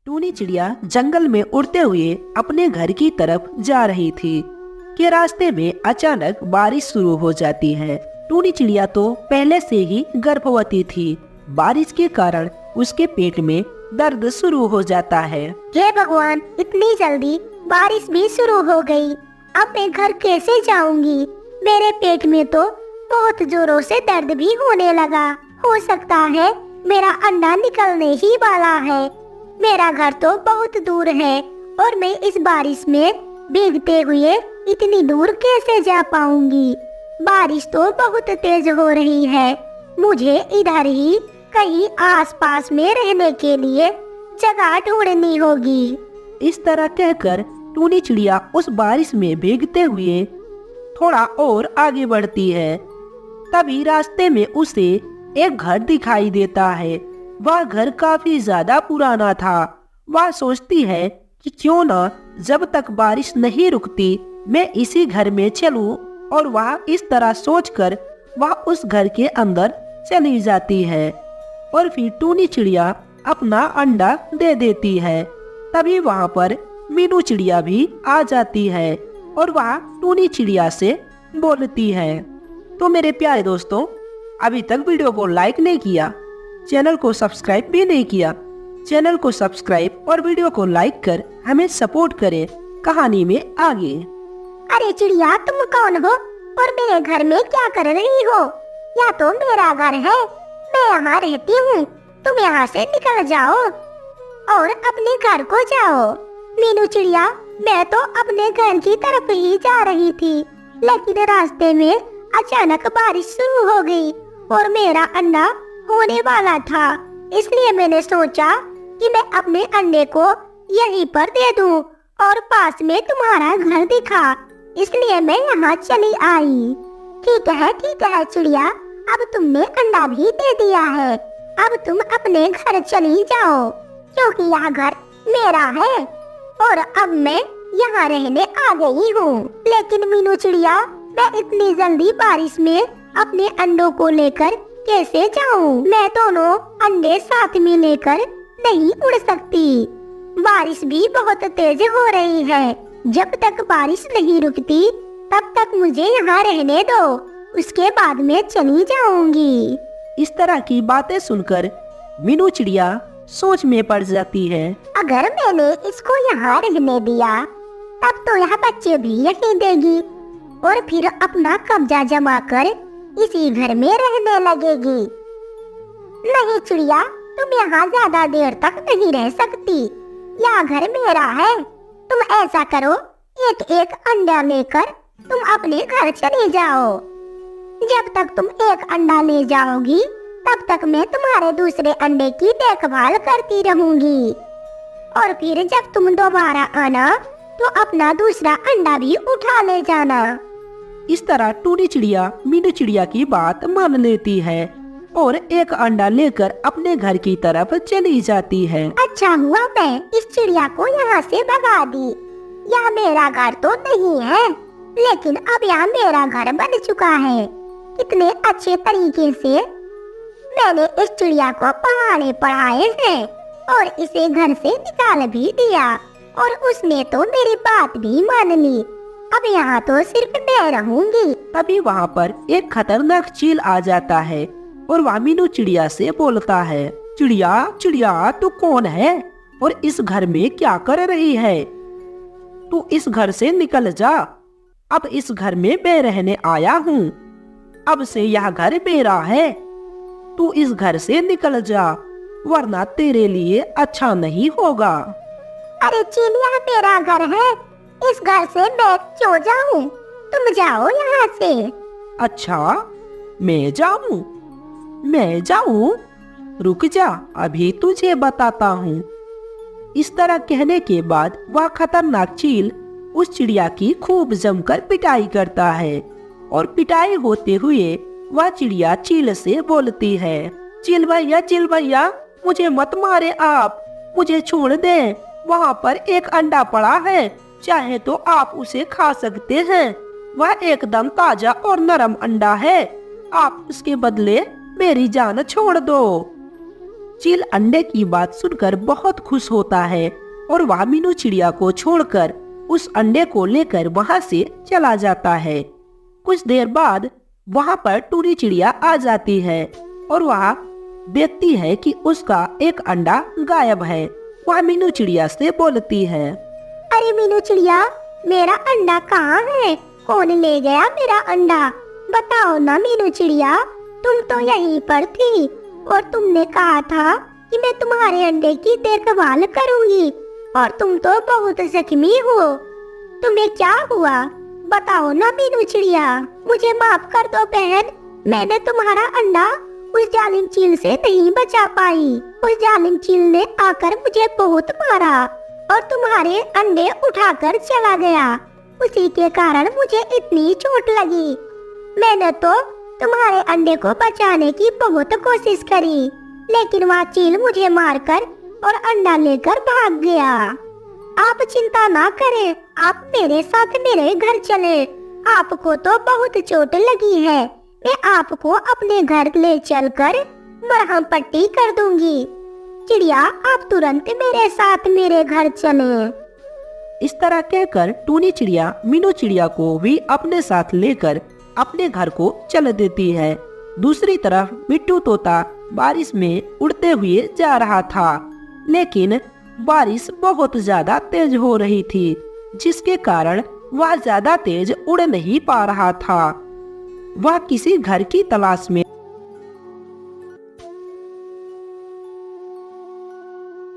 टूनी चिड़िया जंगल में उड़ते हुए अपने घर की तरफ जा रही थी कि रास्ते में अचानक बारिश शुरू हो जाती है। टूनी चिड़िया तो पहले से ही गर्भवती थी। बारिश के कारण उसके पेट में दर्द शुरू हो जाता है। हे भगवान, इतनी जल्दी बारिश भी शुरू हो गई। अब मैं घर कैसे जाऊंगी? मेरे पेट में तो बहुत जोरों से दर्द भी होने लगा। हो सकता है मेरा अंडा निकलने ही वाला है। मेरा घर तो बहुत दूर है और मैं इस बारिश में भीगते हुए इतनी दूर कैसे जा पाऊंगी? बारिश तो बहुत तेज हो रही है। मुझे इधर ही कहीं आसपास में रहने के लिए जगह ढूंढनी होगी। इस तरह कहकर टूनी चिड़िया उस बारिश में भीगते हुए थोड़ा और आगे बढ़ती है। तभी रास्ते में उसे एक घर दिखाई देता है। वह घर काफी ज्यादा पुराना था। वह सोचती है कि क्यों न जब तक बारिश नहीं रुकती मैं इसी घर में चलूं, और वह इस तरह सोचकर वह उस घर के अंदर चली जाती है और फिर टूनी चिड़िया अपना अंडा दे देती है। तभी वहाँ पर मीनू चिड़िया भी आ जाती है और वह टूनी चिड़िया से बोलती है। तो मेरे प्यारे दोस्तों, अभी तक वीडियो को लाइक नहीं किया, चैनल को सब्सक्राइब भी नहीं किया, चैनल को सब्सक्राइब और वीडियो को लाइक कर हमें सपोर्ट करें कहानी में आगे। अरे चिड़िया, तुम कौन हो और मेरे घर में क्या कर रही हो? या तो मेरा घर है, मैं यहाँ रहती हूँ। तुम यहाँ से निकल जाओ और अपने घर को जाओ। मीनू चिड़िया, मैं तो अपने घर की तरफ ही जा रही थी, लेकिन रास्ते में अचानक बारिश शुरू हो गई और मेरा अंडा होने वाला था। इसलिए मैंने सोचा कि मैं अपने अंडे को यहीं पर दे दूं और पास में तुम्हारा घर दिखा, इसलिए मैं यहाँ चली आई। ठीक है चिड़िया, अब तुमने अंडा भी दे दिया है। अब तुम अपने घर चली जाओ, क्योंकि यह घर मेरा है और अब मैं यहाँ रहने आ गई हूँ। लेकिन मीनू चिड़िया, मैं इतनी जल्दी बारिश में अपने अंडों को लेकर कैसे जाऊँ? मैं दोनों अंडे साथ में लेकर नहीं उड़ सकती। बारिश भी बहुत तेज हो रही है। जब तक बारिश नहीं रुकती तब तक मुझे यहाँ रहने दो, उसके बाद मैं चली जाऊंगी। इस तरह की बातें सुनकर मीनू चिड़िया सोच में पड़ जाती है। अगर मैंने इसको यहाँ रहने दिया तब तो यह बच्चे भी यहीं देगी और फिर अपना कब्जा जमा कर इसी घर में रहने लगेगी। नहीं चिड़िया, तुम यहाँ ज्यादा देर तक नहीं रह सकती। यह घर मेरा है। तुम ऐसा करो, एक एक अंडा लेकर तुम अपने घर चले जाओ। जब तक तुम एक अंडा ले जाओगी तब तक मैं तुम्हारे दूसरे अंडे की देखभाल करती रहूंगी, और फिर जब तुम दोबारा आना तो अपना दूसरा अंडा भी उठा ले जाना। इस तरह टूनी चिड़िया मीनू चिड़िया की बात मान लेती है और एक अंडा लेकर अपने घर की तरफ चली जाती है। अच्छा हुआ मैं इस चिड़िया को यहाँ से भगा दी। यह मेरा घर तो नहीं है, लेकिन अब यह मेरा घर बन चुका है। कितने अच्छे तरीके से मैंने इस चिड़िया को पहाड़े पढ़ाए हैं और इसे घर से निकाल भी दिया, और उसने तो मेरी बात भी मान ली। अब यहाँ तो सिर्फ मैं रहूंगी। तभी वहाँ पर एक खतरनाक चील आ जाता है और वह मीनू चिड़िया से बोलता है, चिड़िया चिड़िया, तू कौन है और इस घर में क्या कर रही है? तू इस घर से निकल जा। अब इस घर में मैं रहने आया हूँ। अब से यह घर मेरा है। तू इस घर से निकल जा, वरना तेरे लिए अच्छा नहीं होगा। अरे चील, यह मेरा घर है। इस घर से मैं क्यों जाऊं? तुम जाओ यहाँ से। अच्छा, मैं जाऊं? मैं जाऊं? रुक जा, अभी तुझे बताता हूँ। इस तरह कहने के बाद वह खतरनाक चील उस चिड़िया की खूब जमकर पिटाई करता है, और पिटाई होते हुए वह चिड़िया चील से बोलती है, चील भैया, मुझे मत मारे आप, मुझे छोड़ दे। वहाँ पर एक अंडा पड़ा है, चाहे तो आप उसे खा सकते हैं। वह एकदम ताजा और नरम अंडा है। आप उसके बदले मेरी जान छोड़ दो। चील अंडे की बात सुनकर बहुत खुश होता है और वह मीनू चिड़िया को छोड़कर उस अंडे को लेकर वहाँ से चला जाता है। कुछ देर बाद वहाँ पर टूनी चिड़िया आ जाती है और वह देखती है कि उसका एक अंडा गायब है। वह मीनू चिड़िया से बोलती है, अरे मीनू चिड़िया, मेरा अंडा कहाँ है? कौन ले गया मेरा अंडा? बताओ ना मीनू चिड़िया, तुम तो यहीं पर थी और तुमने कहा था कि मैं तुम्हारे अंडे की देखभाल करूंगी और तुम तो बहुत जख्मी हो। तुम्हें क्या हुआ? बताओ ना मीनू चिड़िया, मुझे माफ कर दो बहन। मैंने तुम्हारा अंडा उस जालिम चील से नहीं बचा पाई। उस जालिम चील ने आकर मुझे बहुत मारा और तुम्हारे अंडे उठाकर चला गया। उसी के कारण मुझे इतनी चोट लगी। मैंने तो तुम्हारे अंडे को बचाने की बहुत कोशिश करी, लेकिन वह चील मुझे मारकर और अंडा लेकर भाग गया। आप चिंता ना करें, आप मेरे साथ मेरे घर चले। आपको तो बहुत चोट लगी है, मैं आपको अपने घर ले चलकर मरहम पट्टी कर दूंगी। चिड़िया, आप तुरंत मेरे साथ मेरे घर चलें। इस तरह कहकर टूनी चिड़िया मीनू चिड़िया को भी अपने साथ लेकर अपने घर को चल देती है। दूसरी तरफ मिट्टू तोता बारिश में उड़ते हुए जा रहा था, लेकिन बारिश बहुत ज्यादा तेज हो रही थी, जिसके कारण वह ज्यादा तेज उड़ नहीं पा रहा था। वह किसी घर की तलाश में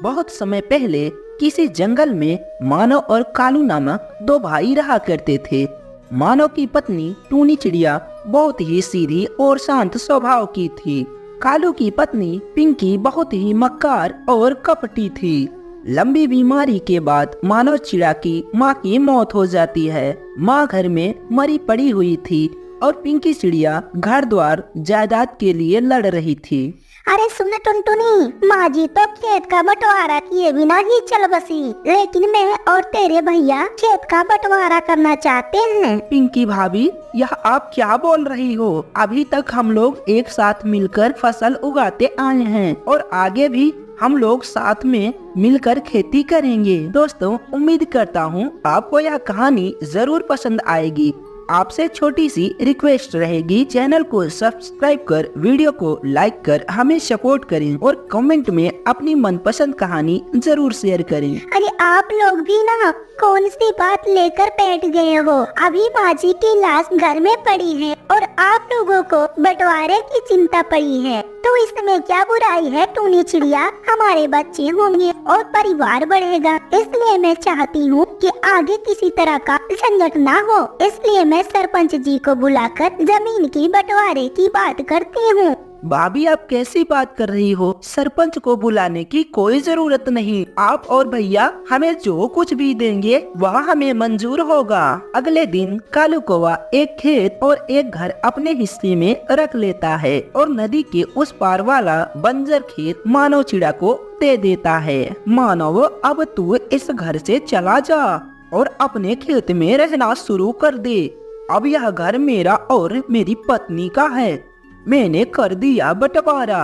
बहुत समय पहले किसी जंगल में मानव और कालू नामक दो भाई रहा करते थे। मानव की पत्नी टूनी चिड़िया बहुत ही सीधी और शांत स्वभाव की थी। कालू की पत्नी पिंकी बहुत ही मक्कार और कपटी थी। लंबी बीमारी के बाद मानव चिड़िया की माँ की मौत हो जाती है। माँ घर में मरी पड़ी हुई थी और पिंकी चिड़िया घर द्वार जायदाद के लिए लड़ रही थी। अरे सुन टुनटुनी, माँ जी तो खेत का बंटवारा किए बिना ही चल बसी, लेकिन मैं और तेरे भैया खेत का बंटवारा करना चाहते हैं। पिंकी भाभी, यह आप क्या बोल रही हो? अभी तक हम लोग एक साथ मिलकर फसल उगाते आए हैं और आगे भी हम लोग साथ में मिलकर खेती करेंगे। दोस्तों, उम्मीद करता हूँ आपको यह कहानी जरूर पसंद आएगी। आपसे छोटी सी रिक्वेस्ट रहेगी, चैनल को सब्सक्राइब कर वीडियो को लाइक कर हमें सपोर्ट करें और कमेंट में अपनी मनपसंद कहानी जरूर शेयर करें। अरे आप लोग भी ना कौन सी बात लेकर बैठ गए हो? अभी माँ जी की लाश घर में पड़ी है और आप लोगों को बंटवारे की चिंता पड़ी है, तो इसमें क्या बुराई है टूनी चिड़िया? हमारे बच्चे होंगे और परिवार बढ़ेगा, इसलिए मैं चाहती हूँ कि आगे किसी तरह का झंझट ना हो। इसलिए मैं सरपंच जी को बुलाकर जमीन की बंटवारे की बात करती हूँ। भाभी, आप कैसी बात कर रही हो? सरपंच को बुलाने की कोई जरूरत नहीं। आप और भैया हमें जो कुछ भी देंगे वह हमें मंजूर होगा। अगले दिन कालू कौवा एक खेत और एक घर अपने हिस्से में रख लेता है और नदी के उस पार वाला बंजर खेत मानव चिड़िया को दे देता है। मानव, अब तू इस घर से चला जा और अपने खेत में रहना शुरू कर दे। अब यह घर मेरा और मेरी पत्नी का है। मैंने कर दिया बंटवारा।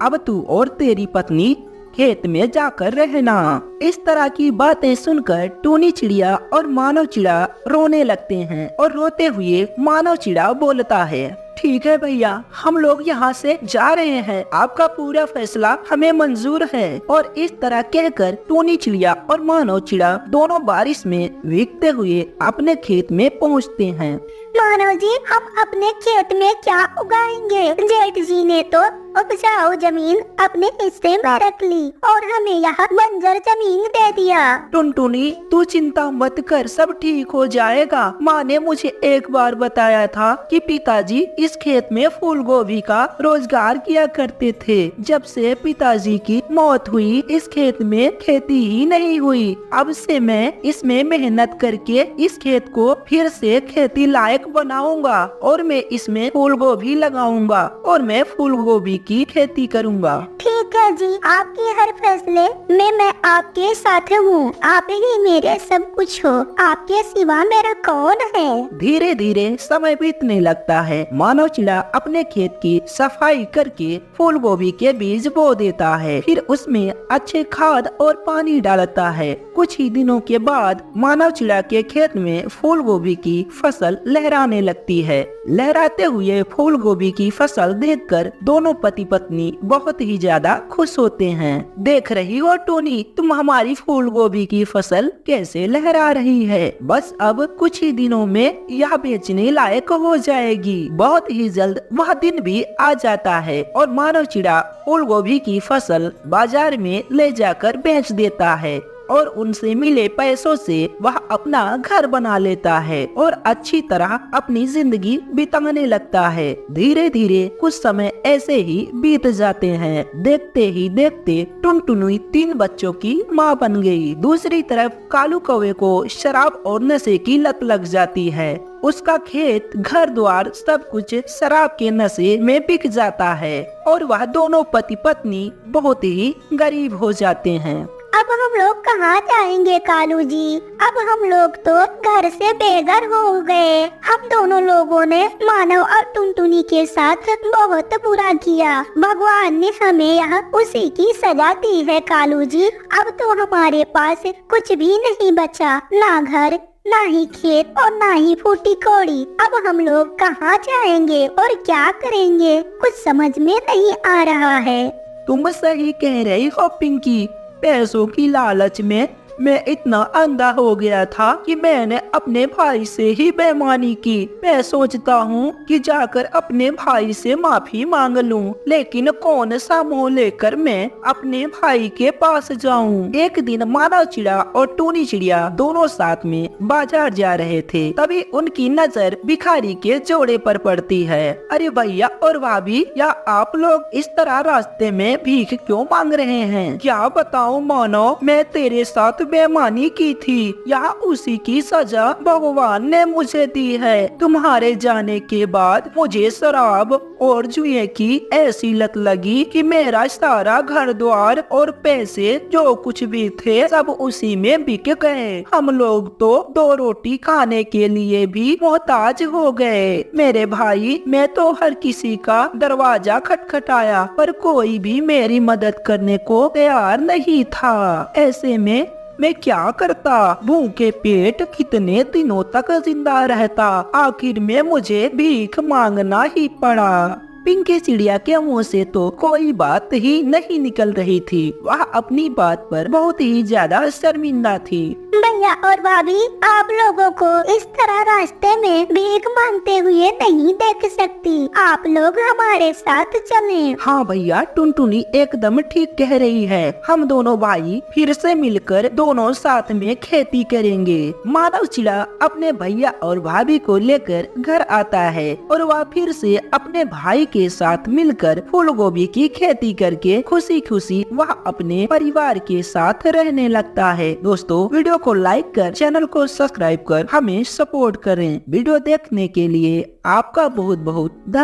अब तू और तेरी पत्नी खेत में जाकर रहना। इस तरह की बातें सुनकर टूनी चिड़िया और मानव चिड़िया रोने लगते हैं और रोते हुए मानव चिड़िया बोलता है, ठीक है भैया, हम लोग यहाँ से जा रहे हैं। आपका पूरा फैसला हमें मंजूर है। और इस तरह कहकर टूनी चिड़िया और मानव चिड़िया दोनों बारिश में भीगते हुए अपने खेत में पहुँचते हैं। मानव जी, हम अपने खेत में क्या उगाएंगे? जेठ जी ने तो उपजाऊ जमीन अपने हिस्से में रख ली और हमें यहाँ बंजर जमीन दे दिया। टुनटुनी, तू चिंता मत कर, सब ठीक हो जाएगा। माँ ने मुझे एक बार बताया था कि पिताजी इस खेत में फूल गोभी का रोजगार किया करते थे। जब से पिताजी की मौत हुई, इस खेत में खेती ही नहीं हुई। अब से मैं इसमें मेहनत करके इस खेत को फिर से खेती लायक बनाऊंगा और मैं इसमें फूल गोभी लगाऊंगा और मैं फूल गोभी की खेती करूंगा। ठीक ठीक है जी, आपके हर फैसले में मैं आपके साथ हूँ। आप ही मेरे सब कुछ हो, आपके सिवा मेरा कौन है। धीरे धीरे समय बीतने लगता है। मानव चिड़ा अपने खेत की सफाई करके फूल गोभी के बीज बो देता है। फिर उसमें अच्छे खाद और पानी डालता है। कुछ ही दिनों के बाद मानव चिड़ा के खेत में फूल गोभी की फसल लहराने लगती है। लहराते हुए फूल गोभी की फसल देखकर दोनों पति पत्नी बहुत ही ज्यादा खुश होते हैं। देख रही हो टोनी, तुम हमारी फूल गोभी की फसल कैसे लहरा रही है। बस अब कुछ ही दिनों में यह बेचने लायक हो जाएगी। बहुत ही जल्द वह दिन भी आ जाता है और मानव चिड़ा फूल गोभी की फसल बाजार में ले जाकर बेच देता है और उनसे मिले पैसों से वह अपना घर बना लेता है और अच्छी तरह अपनी जिंदगी बिताने लगता है। धीरे धीरे कुछ समय ऐसे ही बीत जाते हैं। देखते ही देखते टुनटुनी 3 बच्चों की माँ बन गई। दूसरी तरफ कालू कौवे को शराब और नशे की लत लग जाती है। उसका खेत, घर द्वार सब कुछ शराब के नशे में बिक जाता है और वह दोनों पति पत्नी बहुत ही गरीब हो जाते हैं। अब हम लोग कहाँ जाएंगे कालू जी? अब हम लोग तो घर से बेघर हो गए। हम दोनों लोगों ने मानव और टुनटुनी के साथ बहुत बुरा किया। भगवान ने हमें यह उसी की सजा दी है कालू जी। अब तो हमारे पास कुछ भी नहीं बचा, ना घर, ना ही खेत और ना ही फूटी कौड़ी। अब हम लोग कहाँ जाएंगे और क्या करेंगे, कुछ समझ में नहीं आ रहा है। तुम सही कह रही हो पिंकी। पैसों की लालच में मैं इतना अंधा हो गया था कि मैंने अपने भाई से ही बेईमानी की। मैं सोचता हूँ कि जाकर अपने भाई से माफी मांग लूँ, लेकिन कौन सा मुंह लेकर मैं अपने भाई के पास जाऊँ। एक दिन मानव चिड़ा और टूनी चिड़िया दोनों साथ में बाजार जा रहे थे। तभी उनकी नजर भिखारी के जोड़े पर पड़ती है। अरे भैया और भाभी, या आप लोग इस तरह रास्ते में भीख क्यों मांग रहे हैं? क्या बताऊँ मानव, मैं तेरे साथ बेईमानी की थी। यहाँ उसी की सजा भगवान ने मुझे दी है। तुम्हारे जाने के बाद मुझे शराब और जुए की ऐसी लत लगी कि मेरा सारा घर द्वार और पैसे जो कुछ भी थे सब उसी में बिक गए। हम लोग तो 2 रोटी खाने के लिए भी मोहताज हो गए। मेरे भाई, मैं तो हर किसी का दरवाजा खटखटाया पर कोई भी मेरी मदद करने को तैयार नहीं था। ऐसे में मैं क्या करता? भूखे पेट कितने दिनों तक जिंदा रहता? आखिर में मुझे भीख मांगना ही पड़ा। पिंकी चिड़िया के मुंह से तो कोई बात ही नहीं निकल रही थी। वह अपनी बात पर बहुत ही ज्यादा शर्मिंदा थी। भैया और भाभी, आप लोगों को इस तरह रास्ते में भीख मांगते हुए नहीं देख सकती। आप लोग हमारे साथ चलें। हाँ भैया, टुनटुनी एकदम ठीक कह रही है। हम दोनों भाई फिर से मिलकर दोनों साथ में खेती करेंगे। मानव चिड़ा अपने भैया और भाभी को लेकर घर आता है और वह फिर से अपने भाई के साथ मिलकर फूल गोभी की खेती करके खुशी खुशी वह अपने परिवार के साथ रहने लगता है। दोस्तों, वीडियो को लाइक कर, चैनल को सब्सक्राइब कर हमें सपोर्ट करें। वीडियो देखने के लिए आपका बहुत बहुत धन्यवाद।